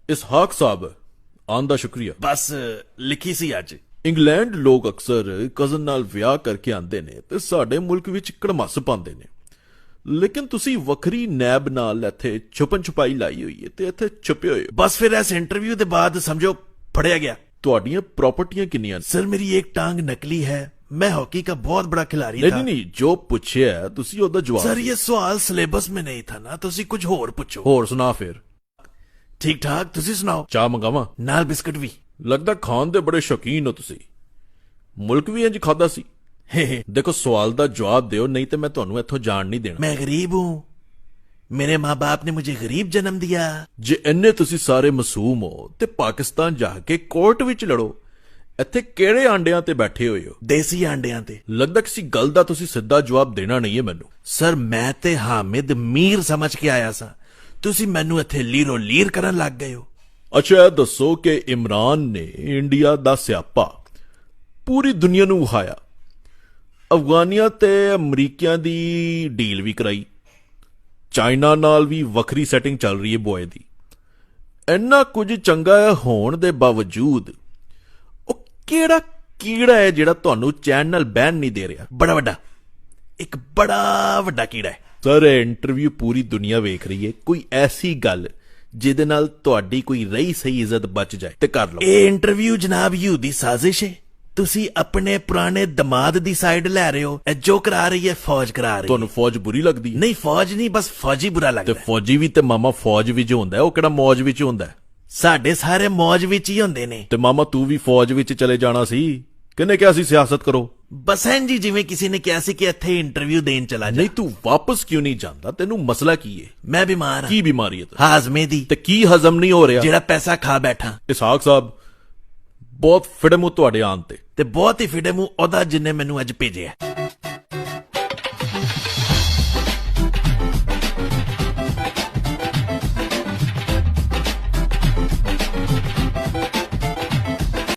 इसहाक साहब आन दा शुक्रिया। बस लिखी सी अज। इंग्लैंड लोग अक्सर कज़न नाल विआह करके आंदे ने ते साडे मुल्क विच कड़मस पांदे ने, लेकिन तुसी वखरी नैब नाल इत्थे छुपन छुपाई लाई हुई है ते इत्थे छुपे होए। बस फिर इस इंटरव्यू के बाद समझो फड़िया गया। तुहाडियां प्रॉपर्टियां किन्नियां ने? सर मेरी एक टांग नकली है, मैं हॉकी का बहुत बड़ा खिलाड़ी था। नहीं, जो पूछे है तुसी ओदा जवाब। सर ये सवाल सिलेबस में नहीं था ना, तुसी कुछ होर पूछो। होर सुना फिर। ठीक ठाक, तुसी सुनाओ। चाह मंगावा? नाल बिस्कुट भी। लगदा खान दे बड़े शौकीन हो तुसी। मुल्क भी इंज खादा सी? देखो सवाल दा जवाब दियो, नहीं तो मैं तुहानू इत्थों जान नहीं देना। मैं गरीब हूं, मेरे माँ बाप ने मुझे गरीब जन्म दिया। जे इन्ने तुसी सारे मासूम हो ते पाकिस्तान जाके कोर्ट विच लड़ो, इत्थे केड़े आंडियां ते बैठे होए हो? देसी आंडियां ते। लगदा किसी गल दा तुसी सिद्धा जवाब देना नहीं है मैनू। सर मैं ते हामिद मीर समझ के आया सा, तुसी मैनू इत्थे लीरो लीर करन लग गए हो। अच्छा दसो कि इमरान ने इंडिया दा स्यापा पूरी दुनिया नू विखाया, अफगानिया ते अमरीकियां दी डील भी कराई, चाइना नाल भी वखरी सैटिंग चल रही है बॉय दी। इन्ना कुछ चंगा होने दे बावजूद ओ केड़ा कीड़ा है जेड़ा तुहानू चैन नाल बैन नहीं दे रहा? बड़ा वड्डा, एक बड़ा वड्डा कीड़ा है। सर इंटरव्यू पूरी दुनिया वेख रही है, कोई ऐसी गल जिहदे नाल तुहाडी कोई रही सही इज्जत बच जाए ते कर लो। ए इंटरव्यू जनाब यहूदी साजिश है, तुसी अपने पुराने दमाद दी साइड ले रहे हो। जो करा रही है फौज करा रही है। तुहानू फौज बुरी लगदी? नहीं फौज नहीं, बस फौजी बुरा लगदा। ते फौजी भी ते मामा फौज विच हुंदा है, ओ केड़ा मौज विच हुंदा है? साडे सारे मौज विच ही हुंदे ने। ते मामा तू भी फौज विच चले जाना सी, किन्ने क्या सी सियासत करो? बस हैं जी जिवें किसी ने कहा सी कि इत्थे इंटरव्यू देन चला जा। नहीं तू वापस क्यों नहीं जांदा? तेनू मसला की है? मैं बीमार हां। की बीमारी है? हाजमे दी। ते की हजम नहीं हो रहा? जेड़ा पैसा खा बैठा। इसहाक साहब बहुत फिड़े मुंह तुहाडे आन ते बहुत ही फिड़े मुंह ओदा जिन्ने मैनू अज भेजिया।